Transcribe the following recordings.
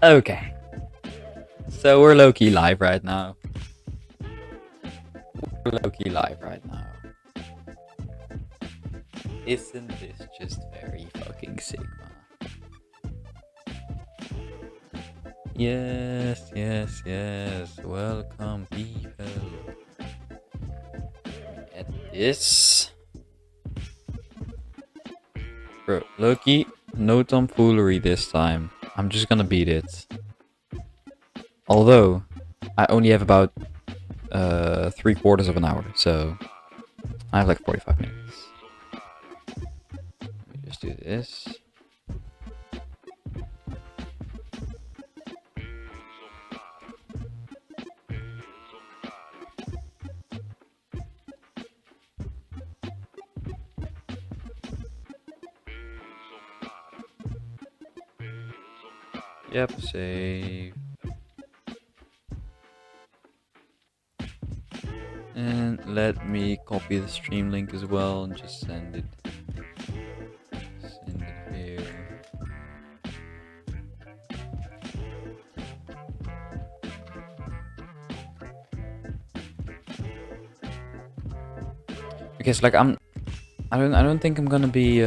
Okay, so we're low-key live right now. We're low-key live right now. Isn't this just very fucking Sigma? Yes, yes, yes. Welcome, people. At this. Bro, Loki, no tomfoolery this time. I'm just gonna beat it. Although, I only have about 3/4 of an hour, so I have like 45 minutes. Let me just do this. Yep, save. And let me copy the stream link as well and just send it. Send it here. Okay, so like I don't think I'm gonna be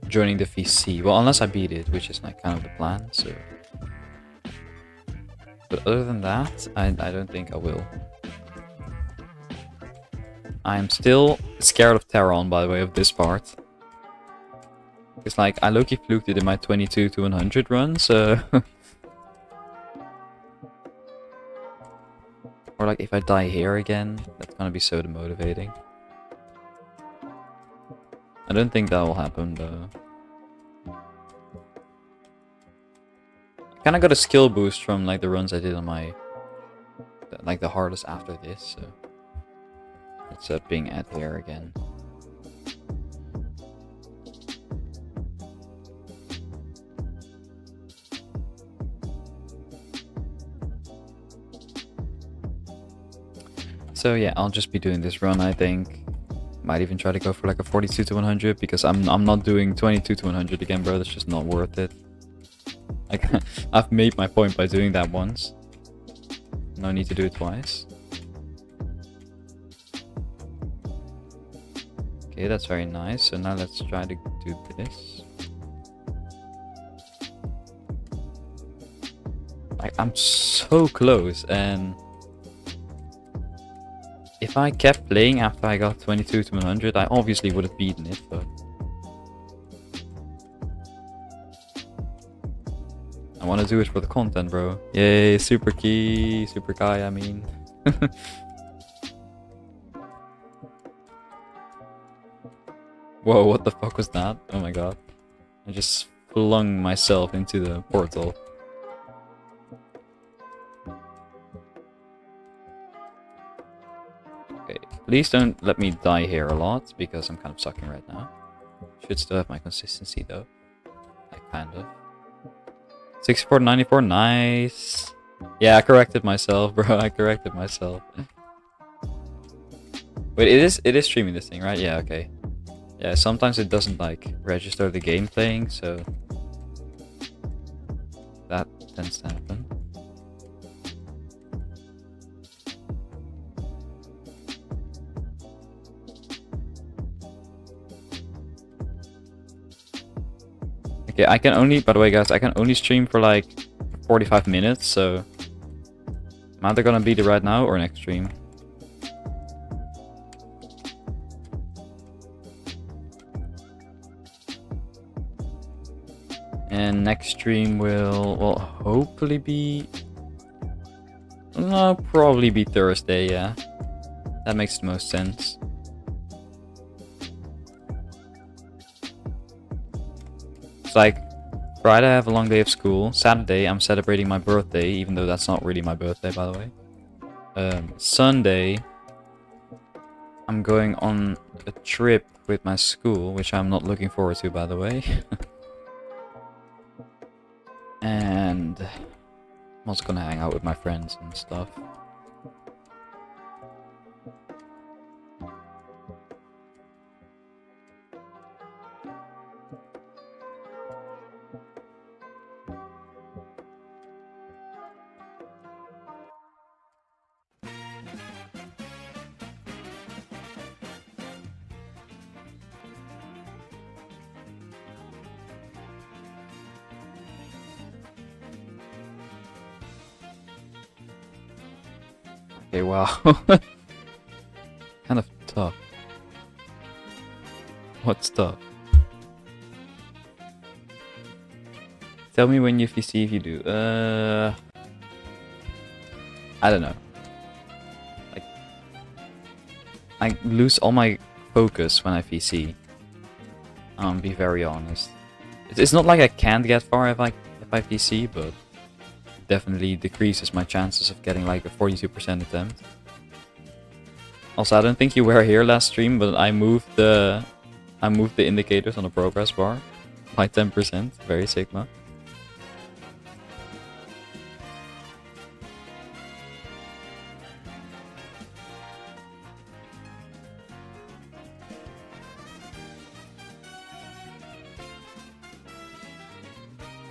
joining the VC. Well, unless I beat it, which is like kind of the plan. So, but other than that, I don't think I will. I'm still scared of Terron, by the way, of this part. It's like I low-key fluked it in my 22 to 100 run, so or like if I die here again, that's gonna be so demotivating. I don't think that will happen though. I kind of got a skill boost from like the runs I did on my like the hardest after this, so it's being at here again. So yeah, I'll just be doing this run, I think. Might even try to go for like a 42 to 100 because I'm not doing 22 to 100 again, bro. That's just not worth it. Like I've made my point by doing that once. No need to do it twice. Okay, that's very nice. So now let's try to do this. Like I'm so close, and if I kept playing after I got 22 to 100, I obviously would have beaten it, but I want to do it for the content, bro. Yay, super key, super guy, I mean. Whoa, what the fuck was that? Oh my god. I just flung myself into the portal. Okay, please don't let me die here a lot, because I'm kind of sucking right now. Should still have my consistency though. Like, kind of. 64 to 94, nice. Yeah, I corrected myself, bro. I corrected myself. Wait, it is streaming this thing, right? Yeah, okay. Yeah, sometimes it doesn't like register the game playing, so that tends to happen. Okay, I can only, by the way guys, I can only stream for like 45 minutes, so I'm either gonna beat it right now or next stream. And next stream will, well, hopefully be... No, probably be Thursday, yeah. That makes the most sense. It's like, Friday I have a long day of school. Saturday I'm celebrating my birthday, even though that's not really my birthday, by the way. Sunday I'm going on a trip with my school, which I'm not looking forward to, by the way. And I'm also gonna hang out with my friends and stuff. Okay, wow. Kind of tough. What's tough? Tell me when you VC if you do. I don't know. Like, I lose all my focus when I VC. Be very honest. It's not like I can't get far if I VC, but definitely decreases my chances of getting like a 42% attempt. Also, I don't think you were here last stream, but I moved the indicators on the progress bar by 10%. Very Sigma.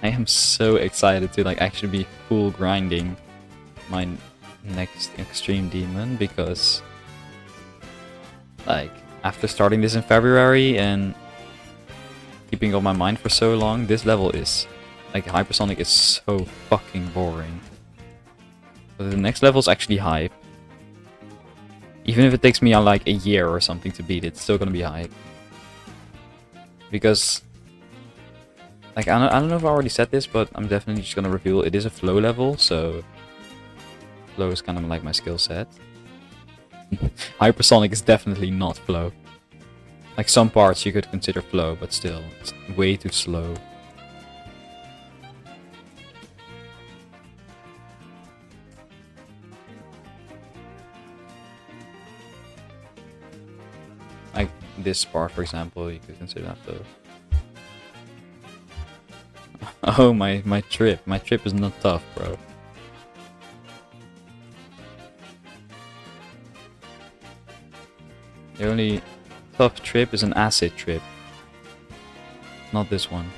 I am so excited to like actually be full grinding my next extreme demon, because like after starting this in February and keeping on my mind for so long, this level is like Hypersonic is so fucking boring. But the next level is actually hype. Even if it takes me like a year or something to beat it, it's still gonna be hype. Because like, I don't know if I already said this, but I'm definitely just gonna reveal it is a flow level, so flow is kind of like my skill set. Hypersonic is definitely not flow. Like, some parts you could consider flow, but still, it's way too slow. Like this part, for example, you could consider that flow. Oh, my trip. My trip is not tough, bro. The only tough trip is an acid trip. Not this one.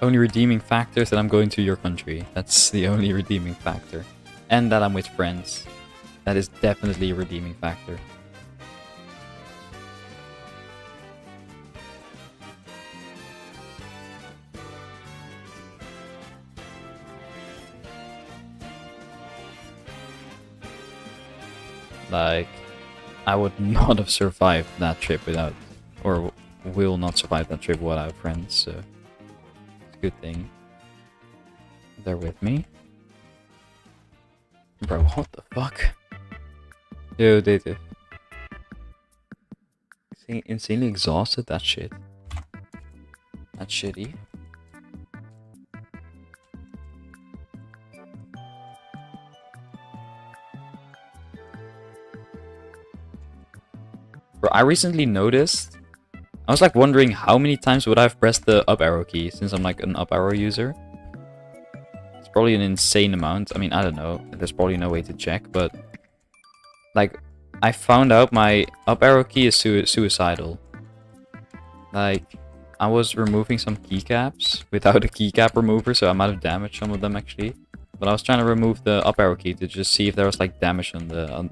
Only redeeming factor is that I'm going to your country. That's the only redeeming factor. And that I'm with friends. That is definitely a redeeming factor. Like, I would not have survived that trip without, or will not survive that trip without friends, so it's a good thing they're with me. Bro, what the fuck? Yo, Dative. Insanely exhausted, that shit. That's shitty. Bro, I recently noticed, I was like wondering how many times would I have pressed the up arrow key, since I'm like an up arrow user. It's probably an insane amount. I mean, I don't know. There's probably no way to check, but like, I found out my up arrow key is suicidal. Like, I was removing some keycaps without a keycap remover, so I might have damaged some of them actually. But I was trying to remove the up arrow key to just see if there was like damage on the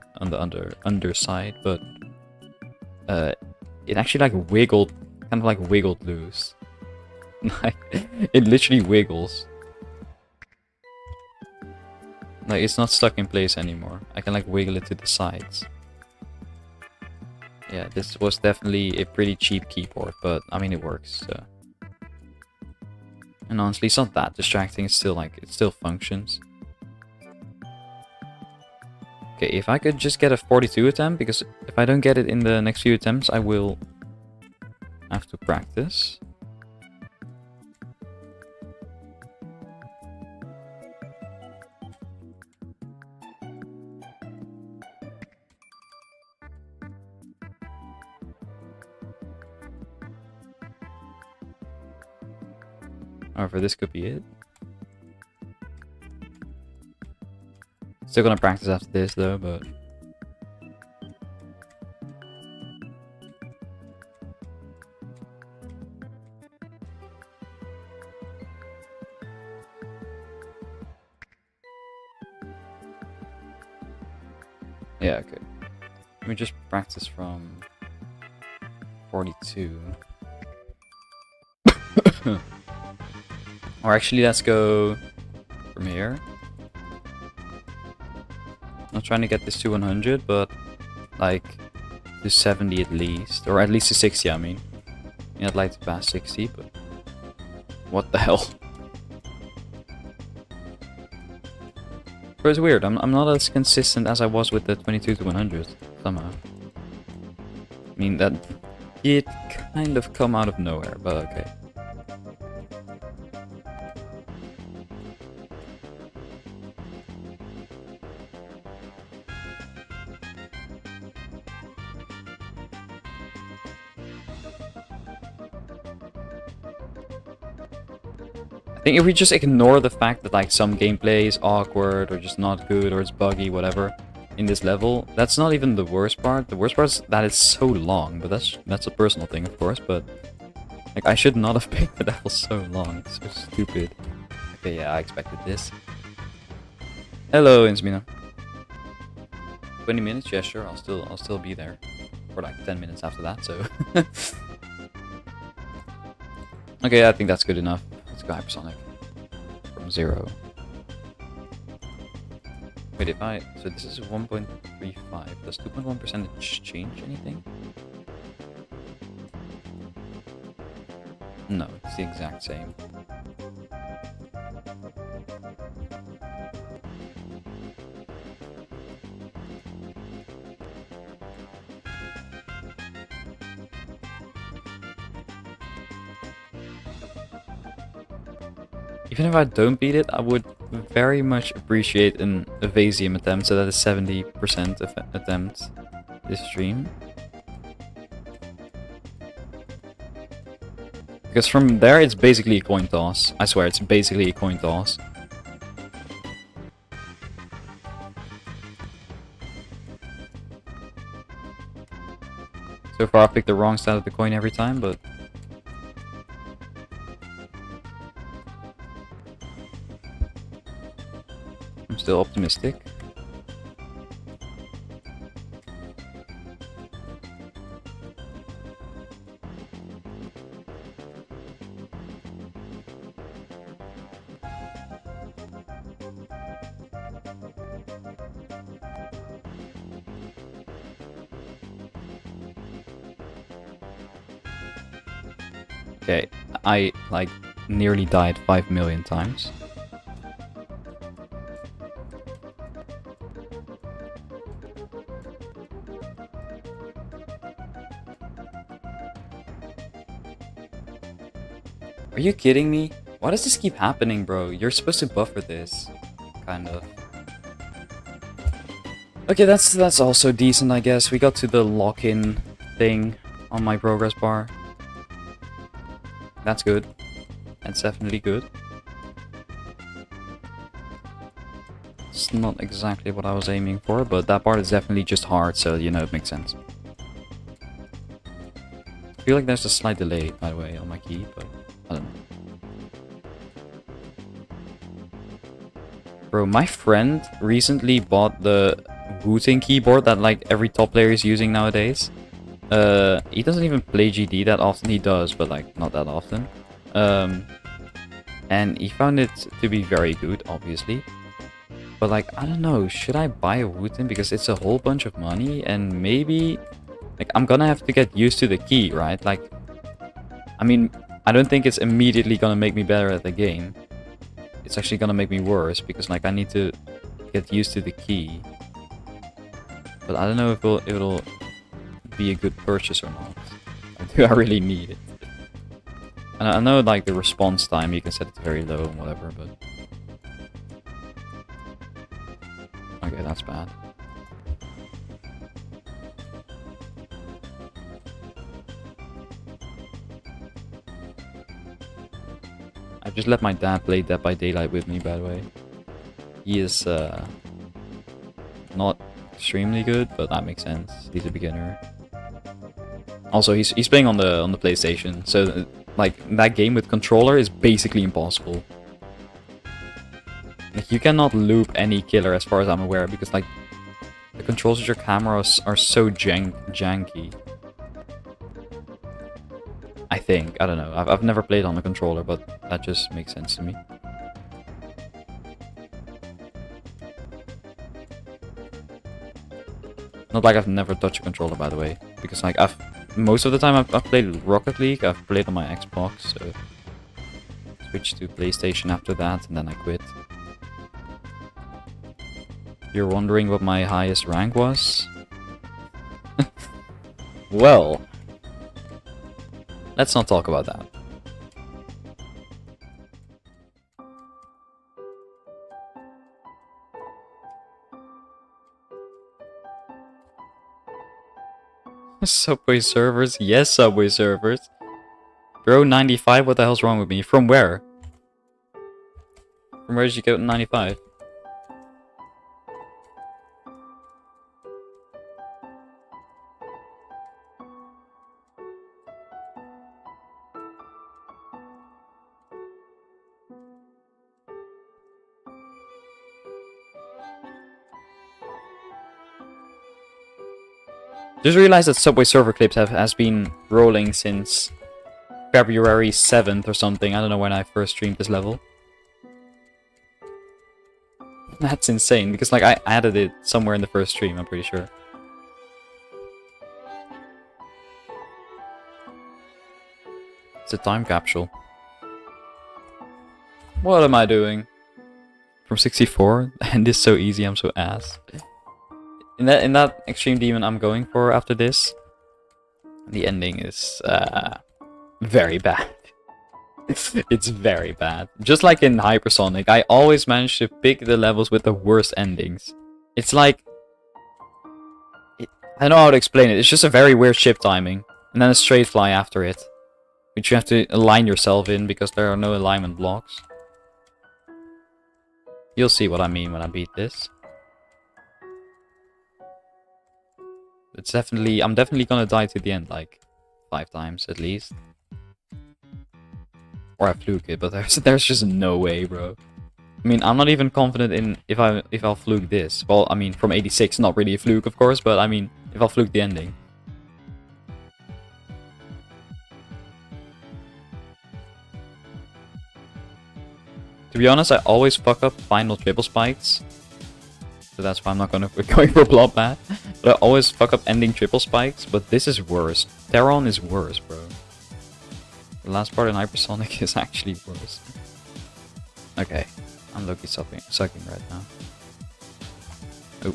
underside, but it actually like wiggled, kind of like wiggled loose. Like, it literally wiggles. Like, it's not stuck in place anymore. I can like wiggle it to the sides. Yeah, this was definitely a pretty cheap keyboard, but I mean, it works, so. And honestly, it's not that distracting. It's still like, it still functions. Okay, if I could just get a 42 attempt, because if I don't get it in the next few attempts, I will have to practice. However, this could be it. Still gonna practice after this though, but yeah, okay. Let me just practice from 42. Or actually, let's go from here. not trying to get this to 100, but like to 70 at least, or at least to 60. I mean, I'd like to pass 60, but what the hell? But it's weird. I'm not as consistent as I was with the 22 to 100 somehow. I mean, that did kind of come out of nowhere, but okay. I think if we just ignore the fact that like some gameplay is awkward or just not good or it's buggy, whatever, in this level, that's not even the worst part. The worst part is that it's so long, but that's a personal thing, of course, but like I should not have picked the level so long. It's so stupid. Okay, yeah, I expected this. Hello, Insmina. 20 minutes, yeah, sure, I'll still be there for like 10 minutes after that, so okay, I think that's good enough. Let's go Hypersonic from 0. Wait, so this is 1.35. Does 2.1% change anything? No, it's the exact same. Even if I don't beat it, I would very much appreciate an Evasium attempt, so that is 70% attempt this stream. Because from there it's basically a coin toss. I swear, it's basically a coin toss. So far I picked the wrong side of the coin every time, but I'm still optimistic. Okay, I like nearly died 5 million times. Are you kidding me? Why does this keep happening, bro? You're supposed to buffer this, kind of. Okay, that's also decent, I guess. We got to the lock-in thing on my progress bar. That's good. That's definitely good. It's not exactly what I was aiming for, but that part is definitely just hard, so you know, it makes sense. I feel like there's a slight delay, by the way, on my key, but I don't know. Bro, my friend recently bought the Wooting keyboard that like every top player is using nowadays. He doesn't even play GD that often. He does, but like not that often. And he found it to be very good, obviously. But like, I don't know, should I buy a Wooten? Because it's a whole bunch of money, and maybe like I'm gonna have to get used to the key, right? Like, I mean, I don't think it's immediately gonna make me better at the game. It's actually gonna make me worse, because like I need to get used to the key. But I don't know if it'll be a good purchase or not. Do I really need it? And I know like the response time, you can set it to very low and whatever, but okay, that's bad. I've just let my dad play Dead by Daylight with me, by the way. He is not extremely good, but that makes sense. He's a beginner. Also, he's playing on the PlayStation, so like that game with controller is basically impossible. Like, you cannot loop any killer as far as I'm aware, because like the controls of your cameras are so janky. I think. I don't know. I've never played on a controller, but that just makes sense to me. Not like I've never touched a controller, by the way, because like most of the time I've played Rocket League. I've played on my Xbox, so switched to PlayStation after that, and then I quit. You're wondering what my highest rank was? Well, let's not talk about that. Subway servers? Yes, Subway servers. Bro, 95? What the hell's wrong with me? From where? From where did you get 95? Just realized that Subway server clips has been rolling since February 7th or something. I don't know when I first streamed this level. That's insane, because like I added it somewhere in the first stream, I'm pretty sure. It's a time capsule. What am I doing? From 64? And this is so easy, I'm so ass. In that Extreme Demon I'm going for after this, the ending is very bad. It's very bad. Just like in Hypersonic, I always manage to pick the levels with the worst endings. It's like... I don't know how to explain it. It's just a very weird ship timing. And then a straight fly after it. Which you have to align yourself in because there are no alignment blocks. You'll see what I mean when I beat this. It's definitely... I'm definitely gonna die to the end, like 5 times at least. Or I fluke it, but there's just no way, bro. I mean, I'm not even confident in if I'll fluke this. Well, I mean, from 86, not really a fluke, of course, but I mean, if I'll fluke the ending. To be honest, I always fuck up final triple spikes. So that's why I'm not going for Bloodbath. But I always fuck up ending triple spikes, but this is worse. Terron is worse, bro. The last part in Hypersonic is actually worse. Okay, I'm low-key sucking right now. Oh.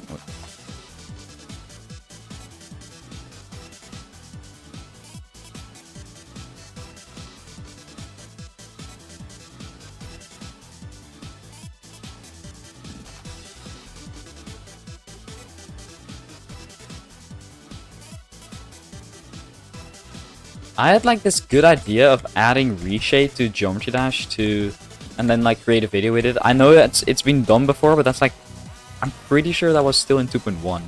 I had like this good idea of adding reshade to Geometry Dash and then like create a video with it. I know that it's been done before, but that's like, I'm pretty sure that was still in 2.1.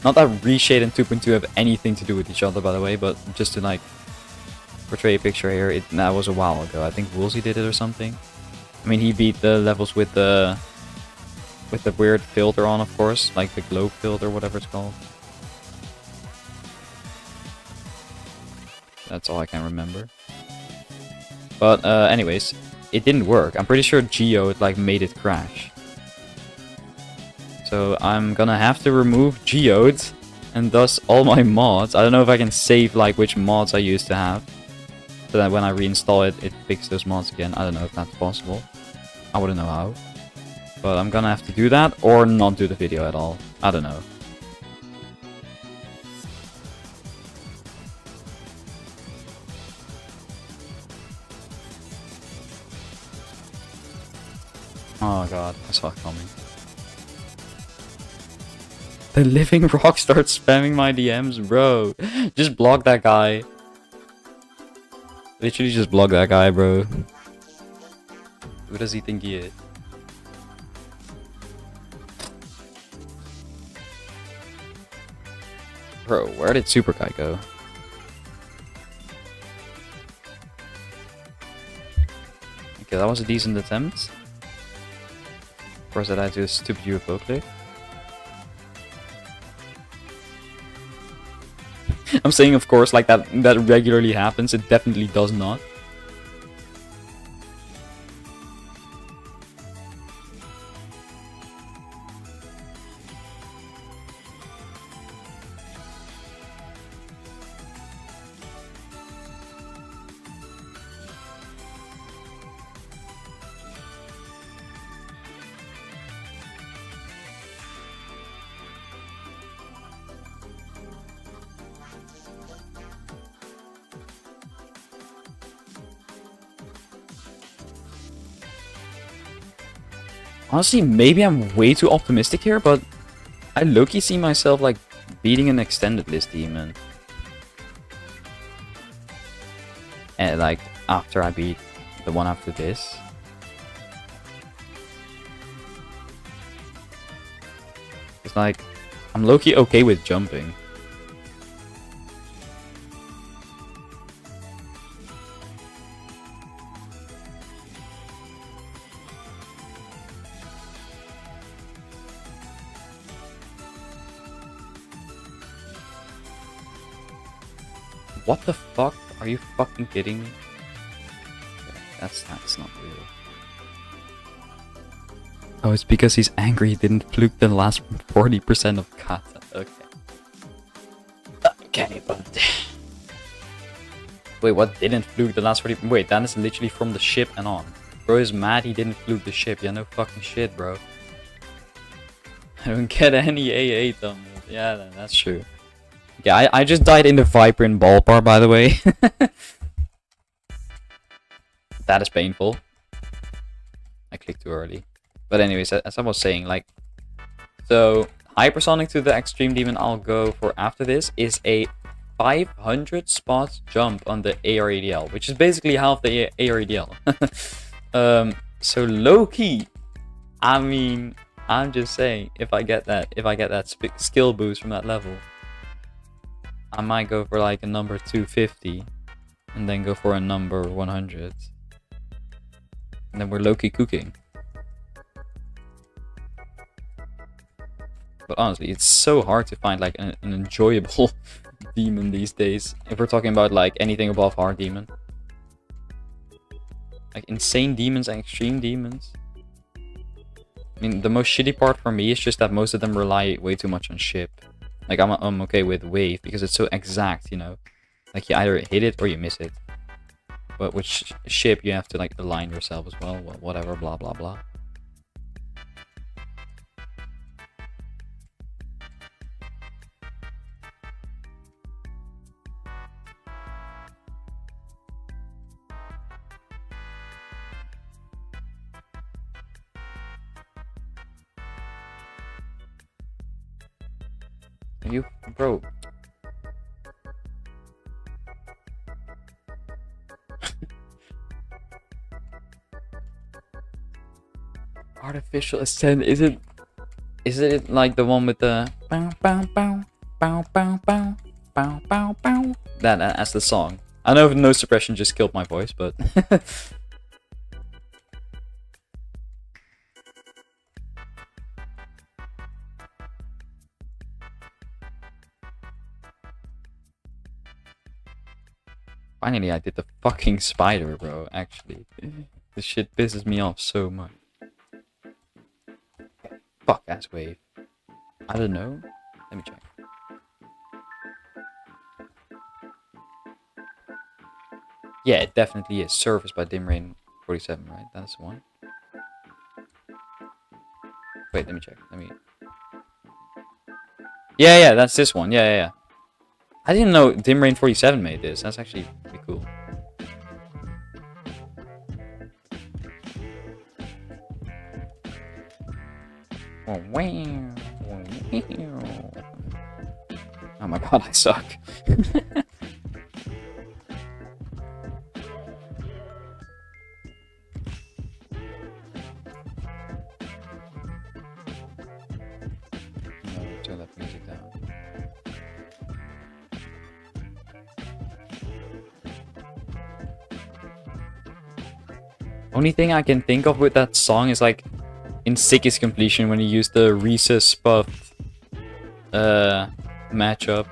Not that reshade and 2.2 have anything to do with each other, by the way, but just to like portray a picture here, that was a while ago. I think Woolsey did it or something. I mean, he beat the levels with the weird filter on, of course, like the globe filter, whatever it's called. That's all I can remember. But anyways, it didn't work. I'm pretty sure Geode like made it crash. So I'm gonna have to remove Geode and thus all my mods. I don't know if I can save like which mods I used to have, so that when I reinstall it, it fixes those mods again. I don't know if that's possible. I wouldn't know how. But I'm gonna have to do that or not do the video at all. I don't know. Oh god, I saw it coming. The living rock starts spamming my DMs, bro. Just block that guy. Literally just block that guy, bro. Who does he think he is? Bro, where did Super Kai go? Okay, that was a decent attempt. Of course, that I do a stupid UFO clip. I'm saying, of course, like that regularly happens. It definitely does not. Honestly, maybe I'm way too optimistic here, but I low-key see myself like beating an extended list demon. And like after I beat the one after this. It's like I'm low-key okay with jumping. What the fuck? Are you fucking kidding me? That's not real. Oh, it's because he's angry he didn't fluke the last 40% of kata. Okay. Okay, but... Wait, what didn't fluke the last 40%? Wait, that is literally from the ship and on. Bro is mad he didn't fluke the ship. Yeah, no fucking shit, bro. I don't get any AA thumbnails. Yeah, that's true. Yeah, I just died in the Viper in Ballpark, by the way. That is painful. I clicked too early. But anyways, as I was saying, like... So, Hypersonic to the Extreme Demon I'll go for after this is a 500 spot jump on the AR-ADL, which is basically half the AR-ADL. So low-key, I mean, I'm just saying, if I get that skill boost from that level, I might go for like a number 250 and then go for a number 100. And then we're low-key cooking. But honestly, it's so hard to find like an enjoyable demon these days. If we're talking about like anything above hard demon. Like insane demons and extreme demons. I mean, the most shitty part for me is just that most of them rely way too much on ship. Like, I'm okay with wave because it's so exact, you know? Like, you either hit it or you miss it. But with ship, you have to, like, align yourself as well. Whatever, blah, blah, blah. You, bro. Artificial ascent, is it like the one with the bow bow bow bow bow bow bow bow bow? That's the song. I know no suppression just killed my voice, but finally, I did the fucking spider, bro, actually. This shit pisses me off so much. Fuck ass wave. I don't know. Let me check. Yeah, it definitely is. Surface by Dimrain 47, right? That's the one. Wait, let me check. Yeah, that's this one. Yeah. I didn't know Dimrain 47 made this. That's actually pretty cool. Oh my god, I suck. No, turn that music down. Only thing I can think of with that song is like in Sickest Completion when you use the Recess buff matchup.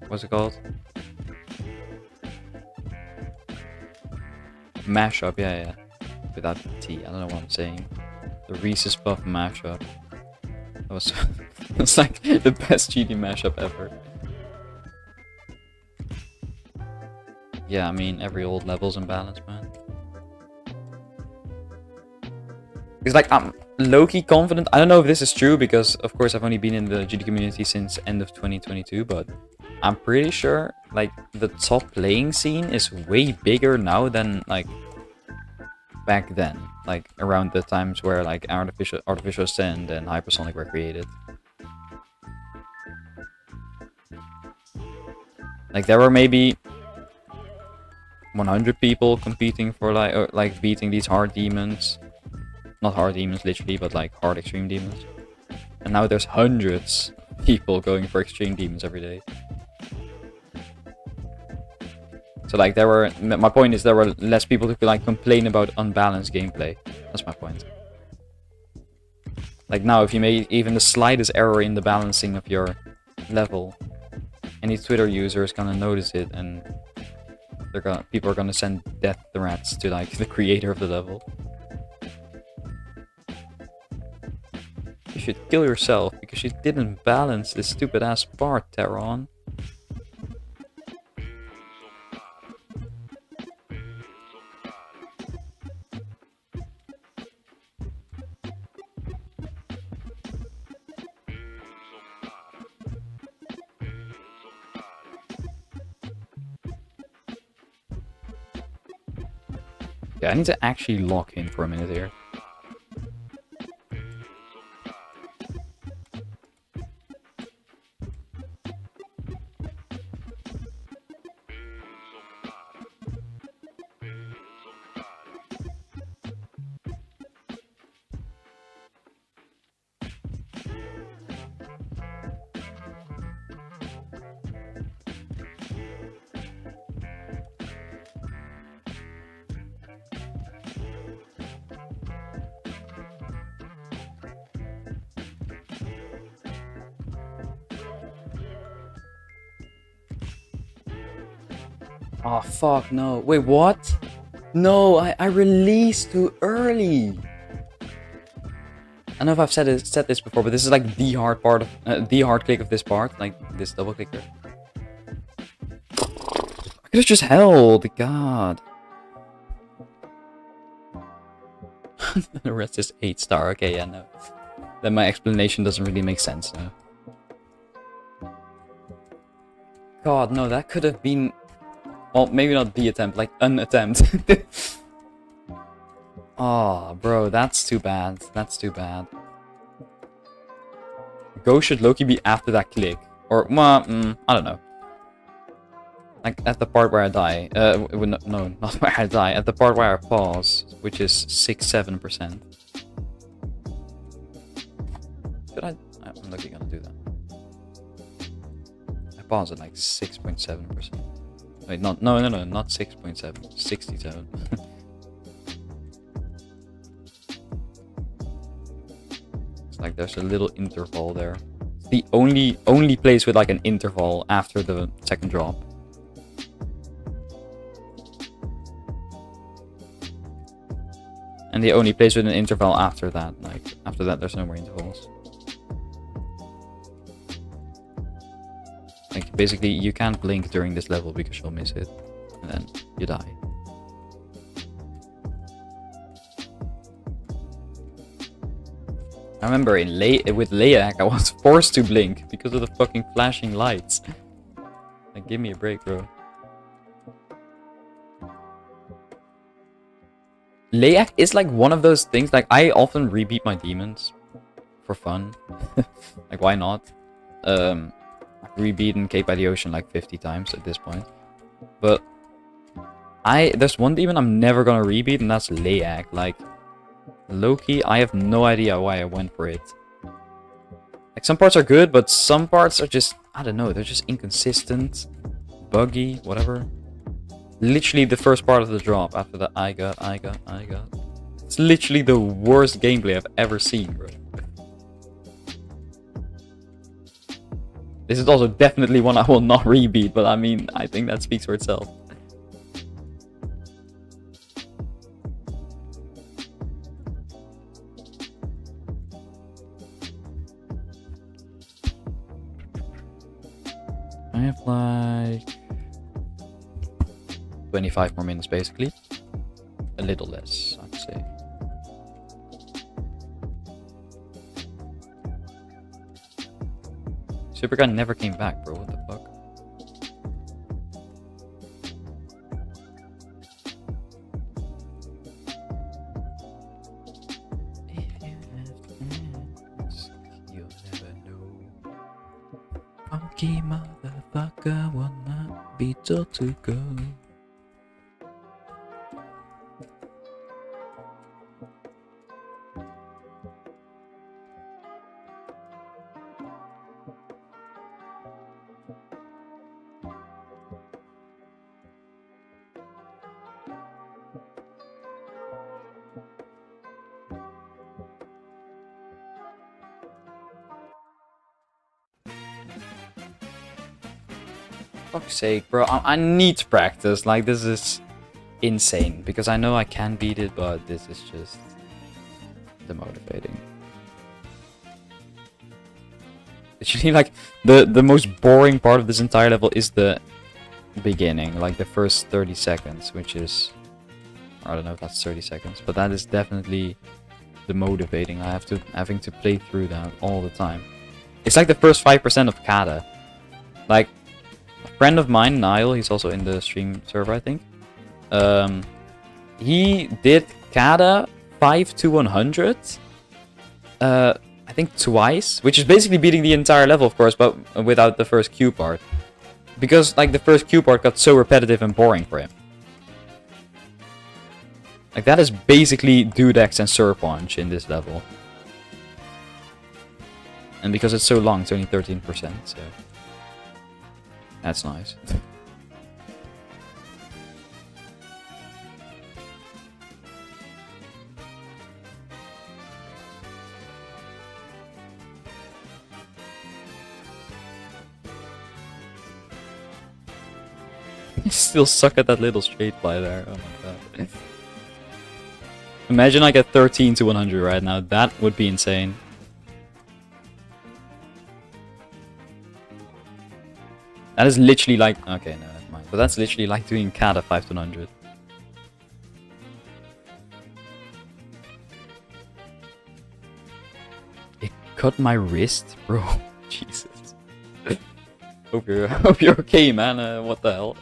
What's it called? Mashup, yeah. Without the T. I don't know what I'm saying. The Recess buff mashup. That was it's like the best GD mashup ever. Yeah, I mean every old level's in balance, man. Because like I'm low-key confident. I don't know if this is true because of course I've only been in the GD community since end of 2022, but I'm pretty sure like the top playing scene is way bigger now than like back then, like around the times where like artificial ascent and hypersonic were created. Like there were maybe 100 people competing for like beating these hard demons. Not hard demons literally, but like hard extreme demons. And now there's hundreds of people going for extreme demons every day. So like my point is there were less people who could like complain about unbalanced gameplay. That's my point. Like now if you made even the slightest error in the balancing of your level, any Twitter user is gonna notice it, and people are gonna send death threats to like the creator of the level. You should kill yourself because you didn't balance this stupid ass part, Terron. Yeah, I need to actually lock in for a minute here. Oh fuck no. Wait, what? No, I released too early. I don't know if I've said this before, but this is like the hard part of the hard click of this part, like this double clicker. I could have just held, god. The rest is 8-star. Okay, yeah, no. Then my explanation doesn't really make sense. No. God, no, that could have been. Well, maybe not the attempt, like an attempt. Oh, bro, that's too bad. That's too bad. Go should Loki be after that click. Or, I don't know. Like, at the part where I die. No, not where I die. At the part where I pause, which is 6-7%. Should I? I'm lucky gonna do that. I pause at like 6.7%. Wait, no, not 6.7, 67. It's like there's a little interval there. It's the only place with like an interval after the second drop. And the only place with an interval after that. Like after that, there's no more intervals. Like, basically, you can't blink during this level because you'll miss it. And then you die. I remember with Leak, I was forced to blink because of the fucking flashing lights. Like, give me a break, bro. Leak is like one of those things, like, I often rebeat my demons for fun. Like, why not? Rebeaten Cape by the Ocean like 50 times at this point. But there's one demon I'm never gonna rebeat, and that's Leak. Like, Loki, I have no idea why I went for it. Like, some parts are good, but some parts are just, I don't know, they're just inconsistent, buggy, whatever. Literally the first part of the drop after the I got. It's literally the worst gameplay I've ever seen, bro. This is also definitely one I will not rebeat, but I mean, I think that speaks for itself. I have like 25 more minutes basically. A little less, I'd say. Super guy never came back, bro. What the fuck? Lucky motherfucker will not be told to go. Fuck's sake, bro. I need to practice. Like, this is insane. Because I know I can beat it, but this is just demotivating. Literally, like, the most boring part of this entire level is the beginning. Like, the first 30 seconds, which is... I don't know if that's 30 seconds, but that is definitely demotivating. Having to play through that all the time. It's like the first 5% of Kata. Like... A friend of mine, Niall, he's also in the stream server, I think. He did Kata 5 to 100. I think twice, which is basically beating the entire level, of course, but without the first Q part. Because, like, the first Q part got so repetitive and boring for him. Like, that is basically Dudex and Surpunch in this level. And because it's so long, it's only 13%, so... That's nice. You still suck at that little straight fly there. Oh my god. Imagine I get 13 to 100 right now. That would be insane. That is literally like... Okay, no, never mind. But that's literally like doing Kata 5 to 100. It cut my wrist? Bro, Jesus. hope you're okay, man. What the hell?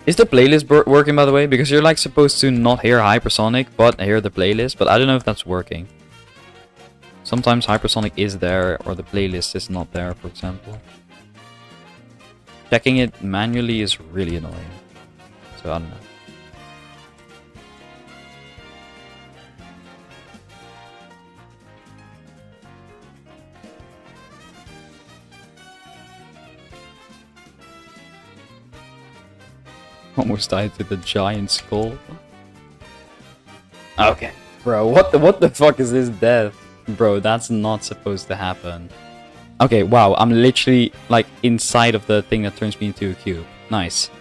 Is the playlist working, by the way? Because you're like supposed to not hear Hypersonic, but hear the playlist. But I don't know if that's working. Sometimes Hypersonic is there, or the playlist is not there, for example. Checking it manually is really annoying. So I don't know. Almost died to the giant skull. Okay, bro, what the fuck is this death? Bro, that's not supposed to happen. Okay, wow, I'm literally like inside of the thing that turns me into a cube. Nice.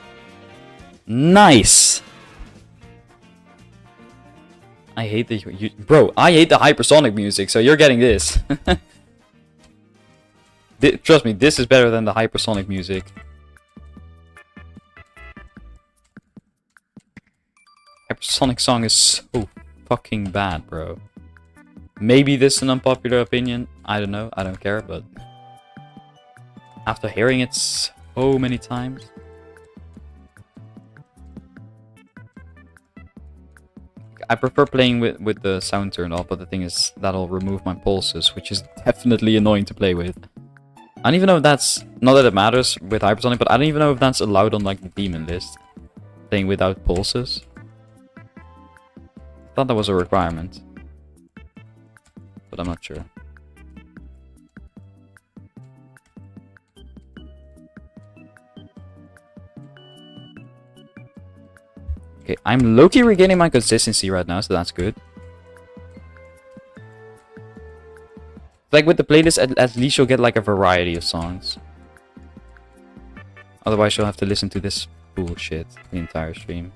Nice! I hate the... Bro, I hate the hypersonic music, so you're getting this. Trust me, this is better than the hypersonic music. Hypersonic song is so fucking bad, bro. Maybe this is an unpopular opinion. I don't know. I don't care, but... After hearing it so many times... I prefer playing with the sound turned off, but the thing is, that'll remove my pulses, which is definitely annoying to play with. I don't even know if that's... Not that it matters with Hypersonic, but I don't even know if that's allowed on like the demon list. Playing without pulses. I thought that was a requirement. But I'm not sure. Okay, I'm low-key regaining my consistency right now, so that's good. Like with the playlist, at least you'll get like a variety of songs. Otherwise you'll have to listen to this bullshit the entire stream.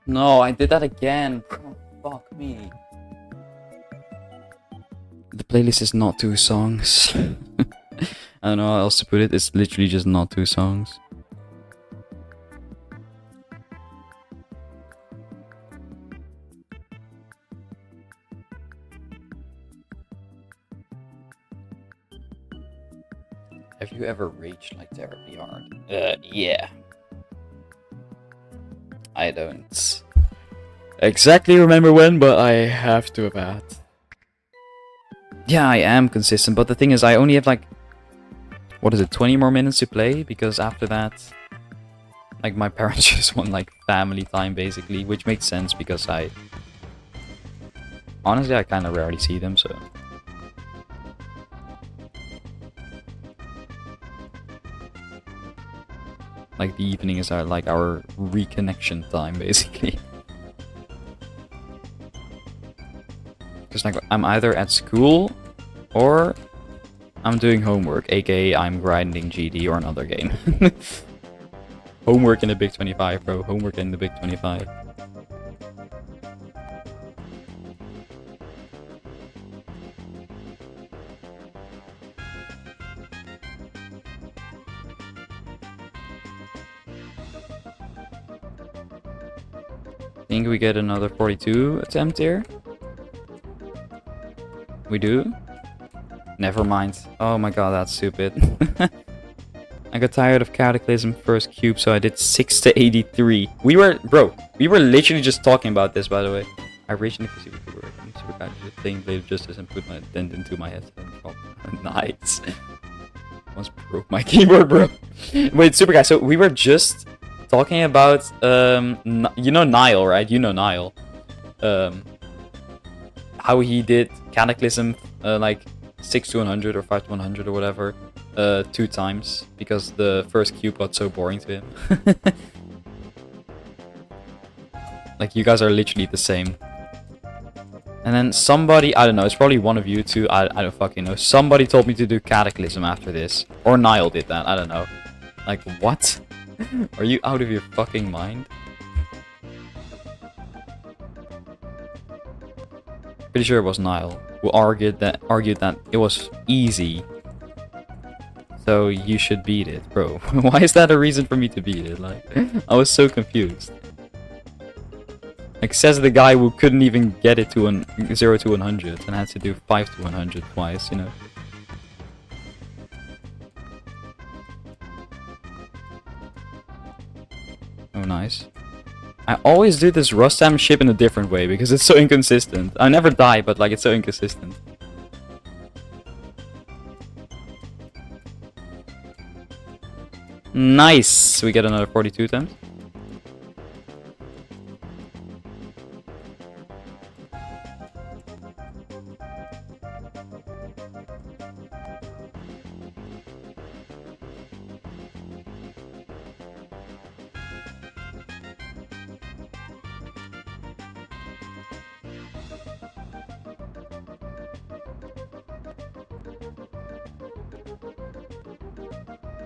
No, I did that again. Oh, fuck me. The playlist is not 2 songs. I don't know how else to put it. It's literally just not 2 songs. Have you ever raged like terribly hard? Yeah. I don't exactly remember when, but I have to have had. Yeah, I am consistent, but the thing is, I only have like, what is it, 20 more minutes to play? Because after that, like, my parents just want like family time basically, which makes sense because honestly, I kind of rarely see them, so. Like, the evening is our reconnection time, basically. Because, like, I'm either at school, or I'm doing homework, aka I'm grinding GD or another game. Homework in the Big 25, bro. Homework in the Big 25. Think we get another 42 attempt here? We do? Never mind. Oh my god, that's stupid. I got tired of Cataclysm first cube, so I did 6 to 83. We were literally just talking about this, by the way. I originally super kind of thing Blade of Justice and put my dent into my head. Nice. Almost broke my keyboard, bro. Wait, super guy. So we were just talking about you know Niall, right? You know Niall. How he did Cataclysm like 6 to 100 or 5 to 100 or whatever 2 times because the first cube got so boring to him. Like, you guys are literally the same. And then somebody, I don't know, it's probably one of you two, I don't fucking know. Somebody told me to do Cataclysm after this. Or Niall did that, I don't know. Like, what? Are you out of your fucking mind? Pretty sure it was Niall who argued that it was easy. So you should beat it, bro. Why is that a reason for me to beat it? Like, I was so confused. Like, says the guy who couldn't even get it to 0 to 100 and had to do 5 to 100 twice, you know. Oh, nice. I always do this Rustam ship in a different way because it's so inconsistent. I never die, but like, it's so inconsistent. Nice! We get another 42 attempts.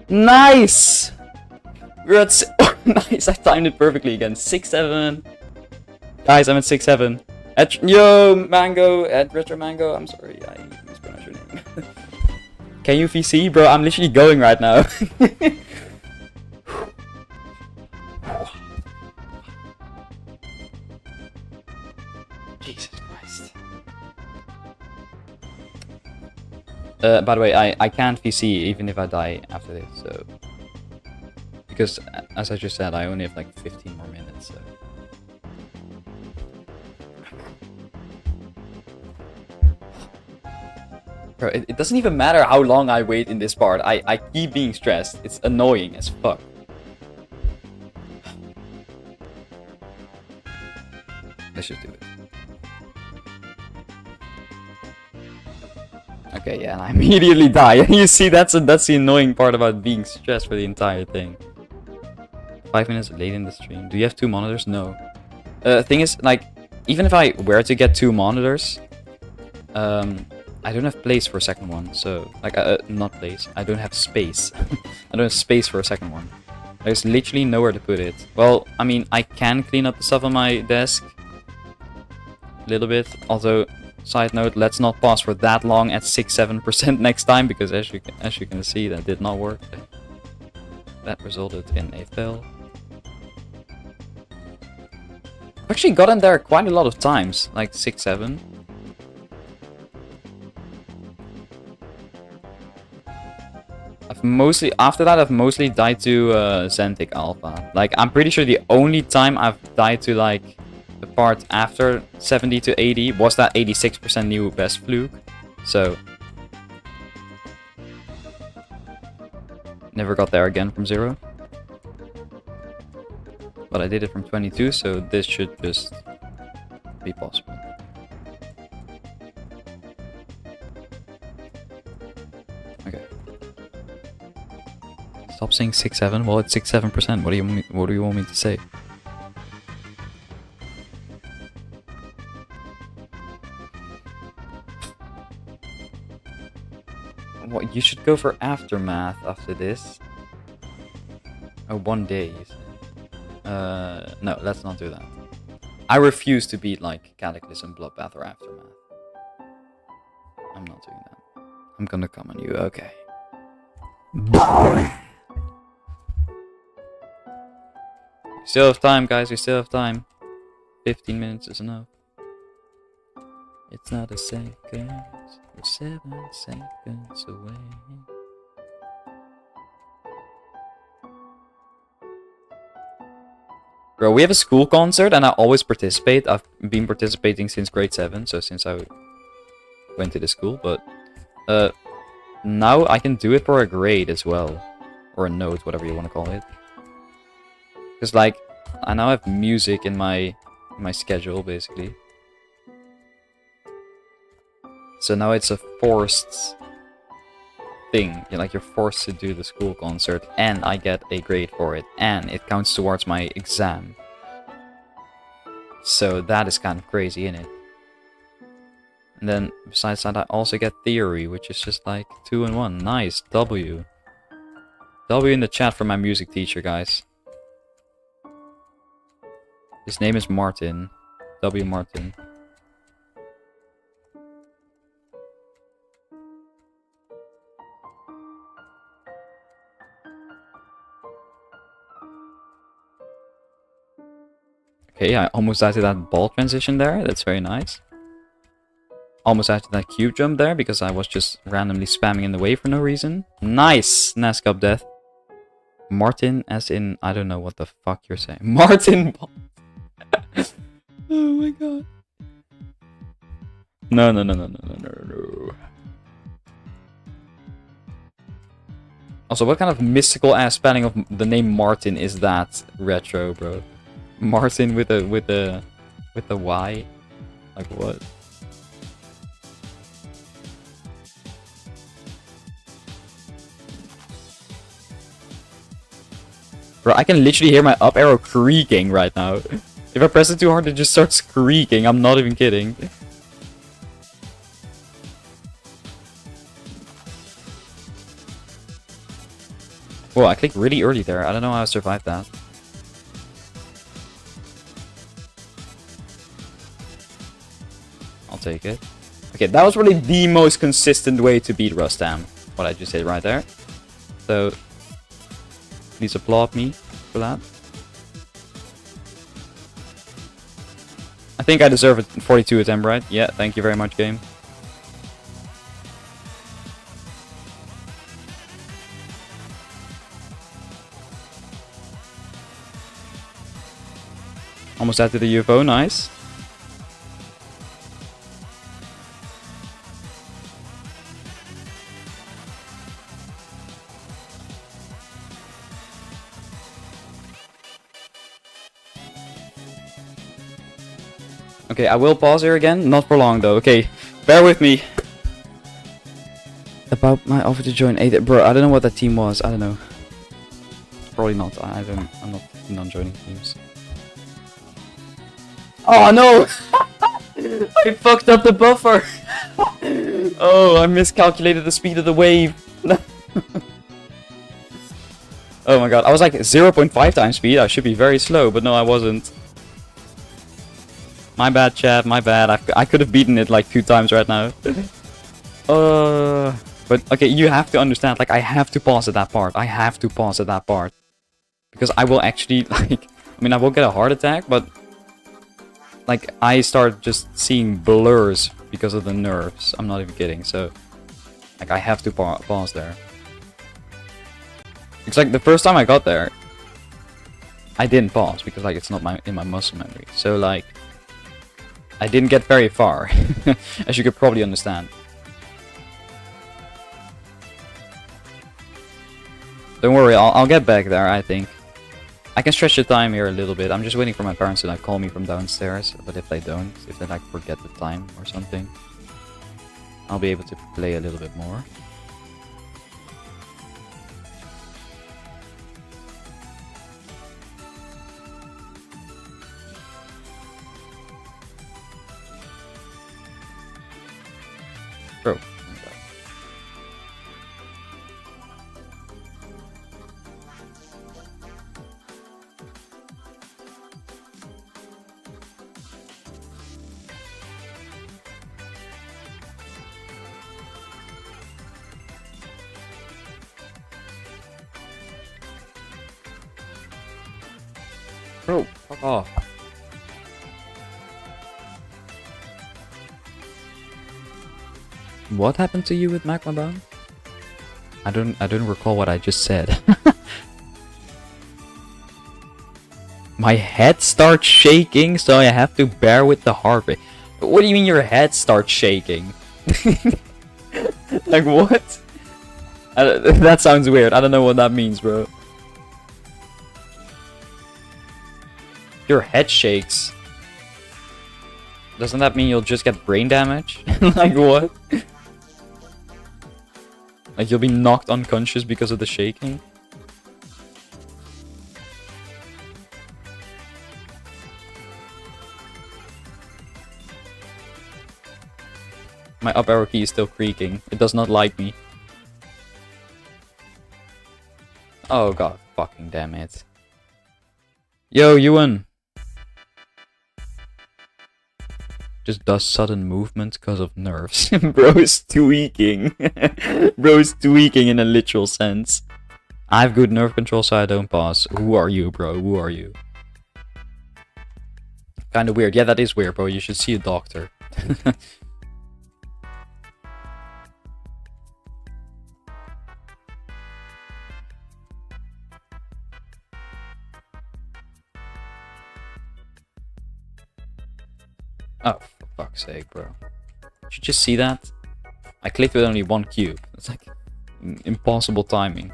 Nice! We're at nice, I timed it perfectly again. 6-7. Guys, I'm at 6-7. Yo, Mango, at Retro Mango, I'm sorry, I mispronounced your name. Can you VC? Bro, I'm literally going right now. Jesus Christ. By the way, I can't VC even if I die after this, so... Because, as I just said, I only have like 15 more minutes, so... Bro, it doesn't even matter how long I wait in this part. I keep being stressed. It's annoying as fuck. Let's just do it. Okay, yeah, and I immediately die. You see, that's the annoying part about being stressed for the entire thing. 5 minutes late in the stream. Do you have 2 monitors? No. Thing is, like, even if I were to get 2 monitors, I don't have place for a second one. So, like, not place. I don't have space. I don't have space for a second one. There's literally nowhere to put it. Well, I mean, I can clean up the stuff on my desk a little bit. Although, Side note, let's not pause for that long at 6-7% next time, because as you can see, that did not work. That resulted in a fail. I've actually gotten there quite a lot of times, like 6-7. After that I've mostly died to Zentic Alpha. Like, I'm pretty sure the only time I've died to like the part after 70 to 80 was that 86% new best fluke. So never got there again from 0. But I did it from 22, so this should just be possible. Okay. Stop saying 6-7. Well, it's 6-7%. What do you want me to say? What, you should go for Aftermath after this. Oh, 1 day. No, let's not do that. I refuse to beat like Cataclysm, Bloodbath, or Aftermath. I'm not doing that. I'm gonna come on you. Okay. We still have time, guys. We still have time. 15 minutes is enough. It's not a second. We're 7 seconds away. Bro, we have a school concert and I always participate. I've been participating since grade 7, so since I went to the school, but now I can do it for a grade as well. Or a note, whatever you want to call it. Because like, I now have music in my schedule, basically. So now it's a forced thing. Like, you're forced to do the school concert, and I get a grade for it, and it counts towards my exam. So that is kind of crazy, innit? And then besides that, I also get theory, which is just like 2 in 1. Nice. W. W in the chat for my music teacher, guys. His name is Martin. W. Martin. Okay, I almost died to that ball transition there. That's very nice. Almost died to that cube jump there because I was just randomly spamming in the way for no reason. Nice! NASCAP death. Martin, as in, I don't know what the fuck you're saying. Martin! Oh my god. No. Also, what kind of mystical ass spelling of the name Martin is that, Retro, bro? Martin with a Y? Like what? Bro, I can literally hear my up arrow creaking right now. If I press it too hard, it just starts creaking. I'm not even kidding. Whoa, I clicked really early there. I don't know how I survived that. I'll take it. Okay, that was really the most consistent way to beat Rustam. What I just did right there. So, please applaud me for that. I think I deserve a 42 attempt, right? Yeah, thank you very much, game. Almost out to the UFO, nice. Okay, I will pause here again. Not for long though. Okay, bear with me. About my offer to join 8. Bro, I don't know what that team was. I don't know. Probably not. I'm not keen on joining teams. Oh no! I fucked up the buffer! Oh, I miscalculated the speed of the wave. Oh my god, I was like 0.5 times speed. I should be very slow, but no, I wasn't. My bad, chat. My bad. I could have beaten it like 2 times right now. But okay, you have to understand. Like, I have to pause at that part. I have to pause at that part because I will actually like. I mean, I will get a heart attack, but like I start just seeing blurs because of the nerves. I'm not even kidding. So, like, I have to pause there. It's like the first time I got there, I didn't pause because like it's not in my muscle memory. So like, I didn't get very far, as you could probably understand. Don't worry, I'll get back there, I think. I can stretch the time here a little bit. I'm just waiting for my parents to like call me from downstairs. But if they don't, if they like forget the time or something, I'll be able to play a little bit more. Bro. Bro, fuck off. What happened to you with Magma Bone? I don't recall what I just said. My head starts shaking, so I have to bear with the heart rate. What do you mean your head starts shaking? Like what? That sounds weird. I don't know what that means, bro. Your head shakes. Doesn't that mean you'll just get brain damage? Like what? Like you'll be knocked unconscious because of the shaking? My up arrow key is still creaking. It does not like me. Oh god, fucking damn it. Yo, Ewan! Just does sudden movement because of nerves. Bro's tweaking. Bro's tweaking in a literal sense. I have good nerve control, so I don't pause. Who are you, bro? Who are you? Kinda weird. Yeah, that is weird, bro. You should see a doctor. Oh, for fuck's sake, bro. Did you just see that? I clicked with only one cube. It's like impossible timing.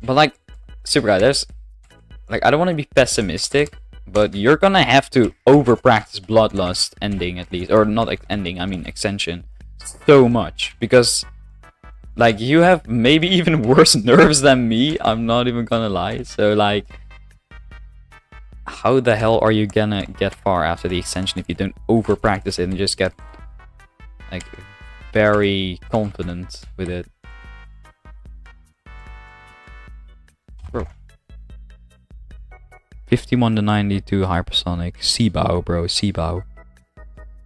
But like, super guy, there's like, I don't want to be pessimistic, but you're gonna have to over practice Bloodlust ending at least, or not ending, I mean extension, so much, because like you have maybe even worse nerves than me. I'm not even gonna lie. So like, how the hell are you gonna get far after the extension if you don't over practice it and just get like very confident with it? Bro. 51 to 92 hypersonic. Seabow, bro. Seabow.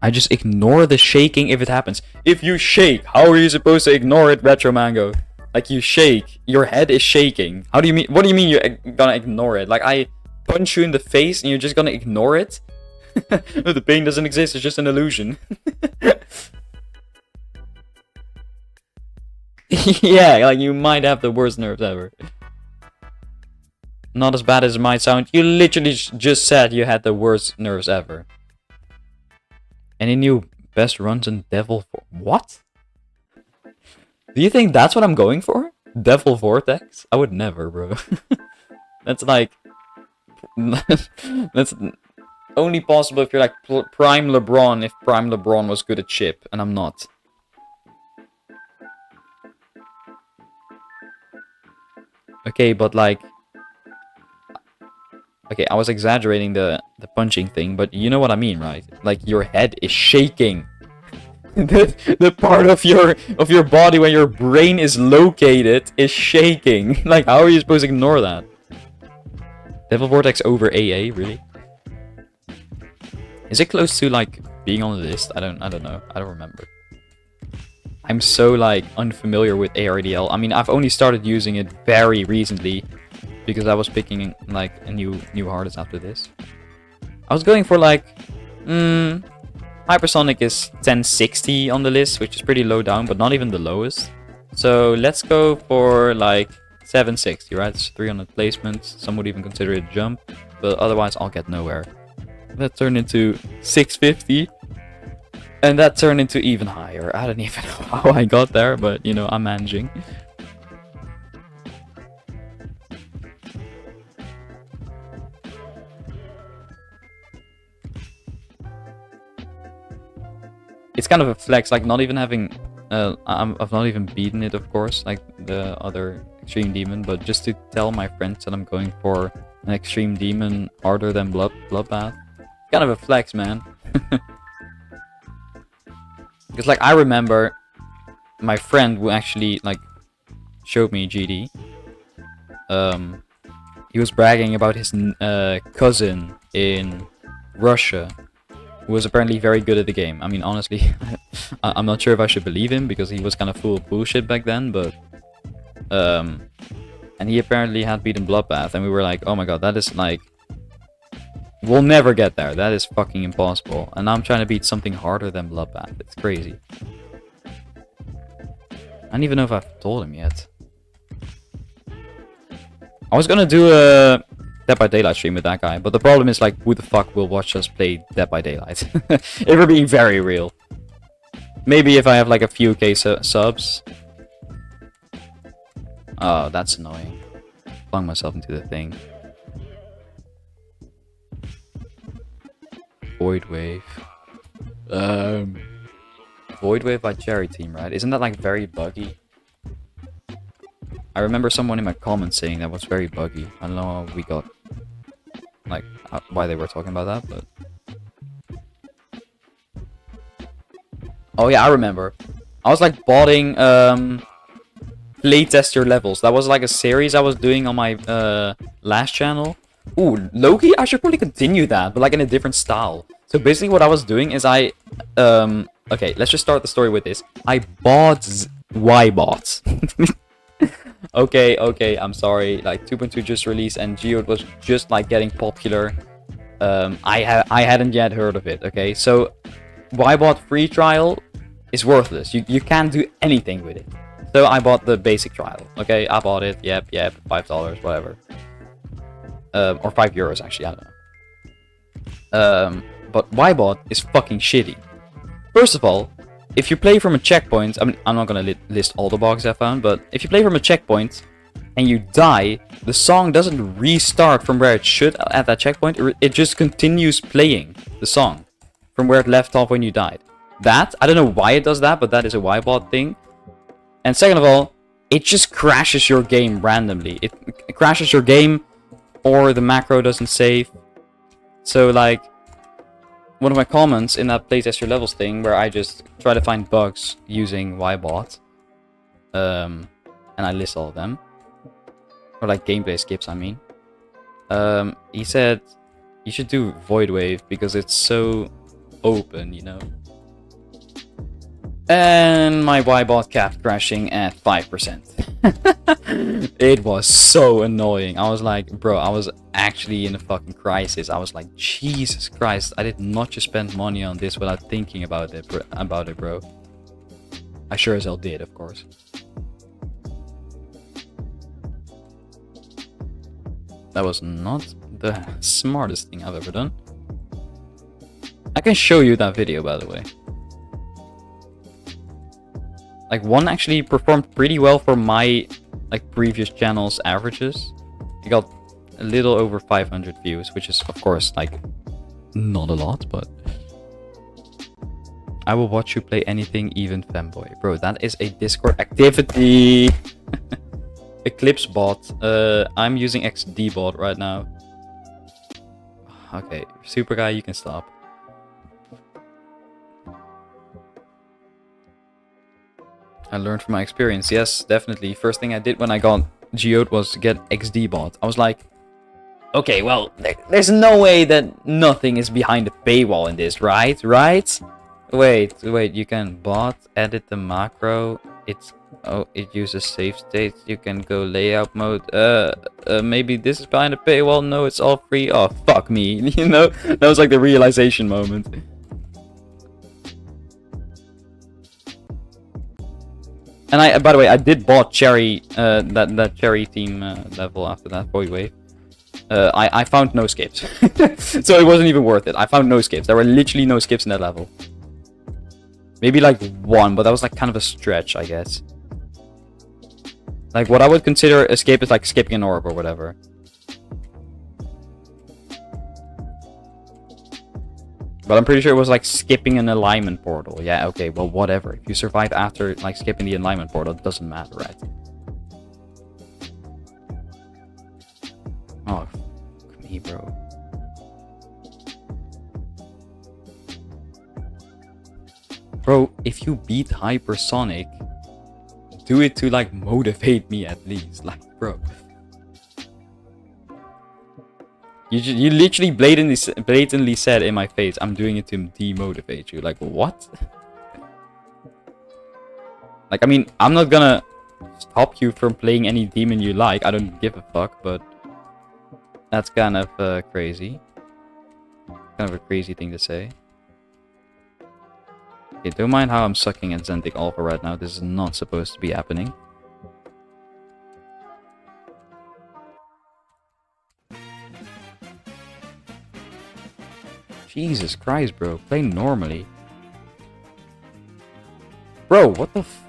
I just ignore the shaking if it happens. If you shake, how are you supposed to ignore it, Retro Mango? Like you shake, your head is shaking. How do you mean? What do you mean you're gonna ignore it? Like I punch you in the face and you're just gonna ignore it? The pain doesn't exist, it's just an illusion. Yeah, like you might have the worst nerves ever. Not as bad as it might sound. You literally just said you had the worst nerves ever. Any new best runs in Devil what? Do you think that's what I'm going for? Devil Vortex? I would never, bro. That's like... that's only possible if you're like Prime LeBron, if Prime LeBron was good at chip, and I'm not. Okay, but like... Okay, I was exaggerating the punching thing, but you know what I mean, right? Like, your head is shaking. the part of your body where your brain is located is shaking. Like, how are you supposed to ignore that? Devil Vortex over AA, really? Is it close to like being on the list? I don't know. I don't remember. I'm so like unfamiliar with ARDL. I mean, I've only started using it very recently because I was picking like a new hardest after this. I was going for like Hypersonic is 1060 on the list, which is pretty low down, but not even the lowest. So let's go for like 760, right? It's 300 placements. Some would even consider it a jump, but otherwise I'll get nowhere. That turned into 650. And that turned into even higher. I don't even know how I got there, but you know, I'm managing. It's kind of a flex, like not even having... I've not even beaten it, of course, like the other Extreme Demon, but just to tell my friends that I'm going for an Extreme Demon harder than Bloodbath. Kind of a flex, man. Because like I remember my friend who actually like showed me GD. He was bragging about his cousin in Russia who was apparently very good at the game. I mean, honestly, I'm not sure if I should believe him because he was kind of full of bullshit back then, but and he apparently had beaten Bloodbath, and we were like, oh my god, that is like, we'll never get there. That is fucking impossible. And now I'm trying to beat something harder than Bloodbath. It's crazy. I don't even know if I've told him yet. I was gonna do a Dead by Daylight stream with that guy, but the problem is like, who the fuck will watch us play Dead by Daylight? It would be very real. Maybe if I have like a few K subs. Oh, that's annoying. Flung myself into the thing. Void Wave. Void Wave by Cherry Team, right? Isn't that like very buggy? I remember someone in my comments saying that was very buggy. I don't know how we got, like, why they were talking about that, but... Oh yeah, I remember. I was like botting playtest your levels. That was like a series I was doing on my last channel. Ooh, Loki, I should probably continue that, but like in a different style. So basically what I was doing is I... okay, let's just start the story with this. I bought Y-bots. Okay, I'm sorry. Like 2.2 just released and Geode was just like getting popular. I hadn't yet heard of it. Okay, so Y-bot free trial is worthless. You can't do anything with it. So I bought the basic trial. Okay, I bought it. Yep, $5, whatever. Or €5 actually. I don't know. But Y-bot is fucking shitty. First of all, if you play from a checkpoint, I mean, I'm not gonna list all the bugs I found, but if you play from a checkpoint and you die, the song doesn't restart from where it should at that checkpoint. It just continues playing the song from where it left off when you died. That, I don't know why it does that, but that is a Y-bot thing. And second of all, it just crashes your game randomly. It crashes your game, or the macro doesn't save. So like, one of my comments in that playtest your levels thing, where I just try to find bugs using Y-bot, and I list all of them, or like gameplay skips, I mean. He said you should do Void Wave because it's so open, you know. And my Y-bot kept crashing at 5%. It was so annoying. I was like, bro, I was actually in a fucking crisis. I was like, Jesus Christ, I did not just spend money on this without thinking about it, bro. I sure as hell did, of course. That was not the smartest thing I've ever done. I can show you that video, by the way. Like, one actually performed pretty well for my like previous channel's averages. It got a little over 500 views, which is of course like not a lot, but I will watch you play anything, even Femboy. Bro, that is a Discord activity. Eclipse bot. I'm using XD bot right now. Okay, super guy, you can stop. I learned from my experience. Yes, definitely. First thing I did when I got Geode was to get XD bot. I was like, okay, well, there's no way that nothing is behind the paywall in this, right? Right? Wait, you can bot, edit the macro. It uses save states. You can go layout mode. Maybe this is behind the paywall. No, it's all free. Oh, fuck me. You know, that was like the realization moment. And by the way, I did bought Cherry, that Cherry team level after that boy wave. I found no skips, so it wasn't even worth it. I found no skips. There were literally no skips in that level. Maybe like one, but that was like kind of a stretch, I guess. Like what I would consider a skip is like skipping an orb or whatever. But I'm pretty sure it was like skipping an alignment portal. Yeah, okay, well, whatever. If you survive after like skipping the alignment portal, it doesn't matter, right? Oh, fuck me, bro. Bro, if you beat Hypersonic, do it to like motivate me at least. Like, bro. You literally blatantly said in my face, I'm doing it to demotivate you. Like, what? Like, I mean, I'm not gonna stop you from playing any demon you like. I don't give a fuck, but that's kind of crazy. Kind of a crazy thing to say. Okay, don't mind how I'm sucking at Zentic Alpha right now. This is not supposed to be happening. Jesus Christ, bro. Play normally. Bro, what the f...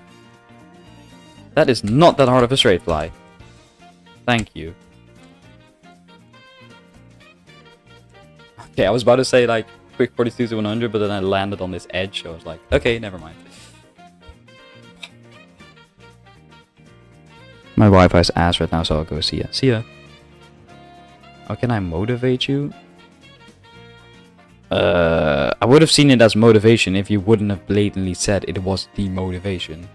That is not that hard of a straight fly. Thank you. Okay, I was about to say, like, quick 42 to 100, but then I landed on this edge, so I was like, okay, never mind. My Wi-Fi's ass right now, so I'll go see ya. See ya. How can I motivate you? I would have seen it as motivation if you wouldn't have blatantly said it was demotivation.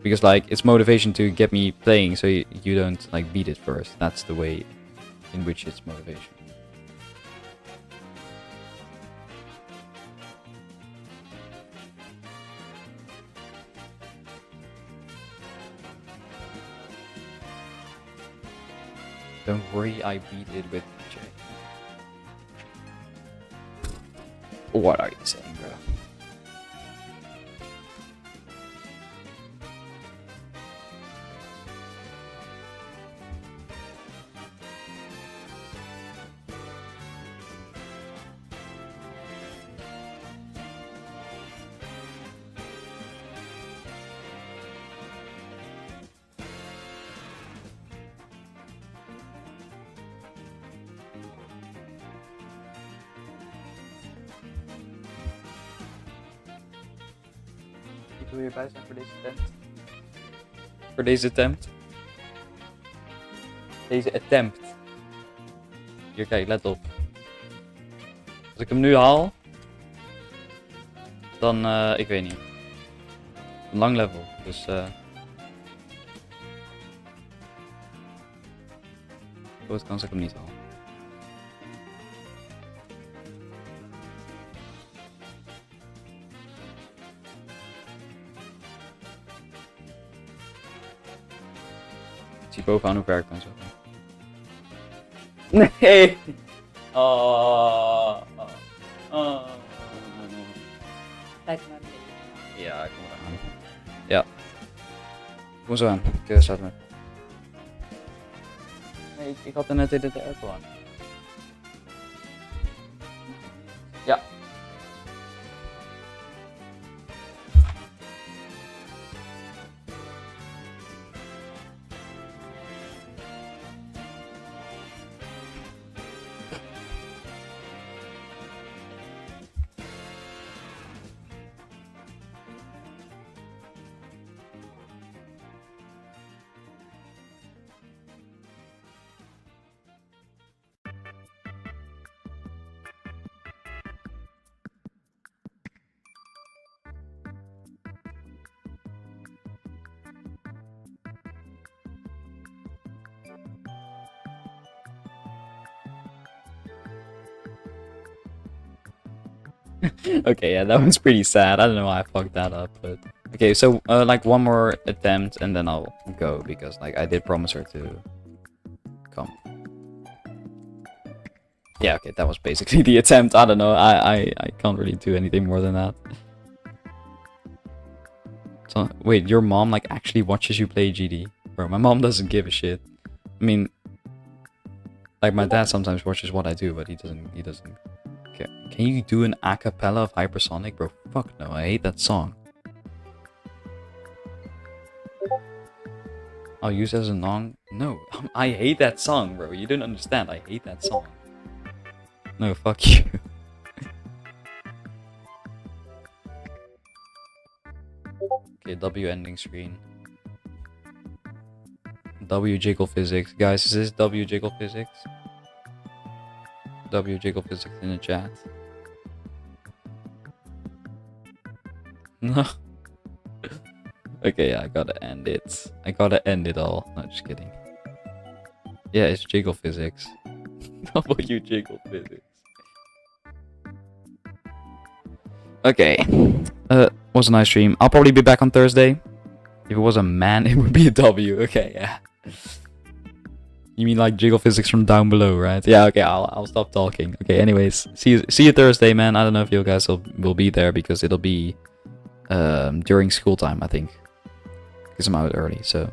Because, like, it's motivation to get me playing so you don't, like, beat it first. That's the way in which it's motivation. Don't worry, I beat it with PJ. What are you saying, bro? Wil je erbij zijn voor deze attempt? Voor deze attempt? Deze attempt. Hier, kijk, let op. Als ik hem nu haal, dan, ik weet niet. Een lang level, dus grote kans dat ik hem niet haal. Ik zie bovenaan hoe ver ik kan zo. Nee! Kijk maar. Ja, ik kom eraan. Ja. Kom zo aan. Ik staat met. Nee, ik had er net de airco aan. Ja. Okay, yeah, that was pretty sad. I don't know why I fucked that up, but okay. So like one more attempt and then I'll go because like I did promise her to come. Yeah, okay, that was basically the attempt. I don't know. I can't really do anything more than that. So wait, your mom like actually watches you play GD? Bro, my mom doesn't give a shit. I mean, like my dad sometimes watches what I do, but he doesn't care. Can you do an a cappella of Hypersonic? Bro, fuck no, I hate that song. I'll use it as a non. No, I hate that song, bro. You don't understand. I hate that song. No, fuck you. Okay, W ending screen. W jiggle physics. Guys, is this W jiggle physics? W jiggle physics in the chat. No. Okay, yeah, I gotta end it. I gotta end it all. No, just kidding. Yeah, it's jiggle physics. W jiggle physics. Okay. Was a nice stream. I'll probably be back on Thursday. If it was a man, it would be a W. Okay, yeah. You mean like jiggle physics from down below, right? Yeah, okay, I'll stop talking. Okay, anyways, see you Thursday, man. I don't know if you guys will be there because it'll be during school time, I think. Because I'm out early, so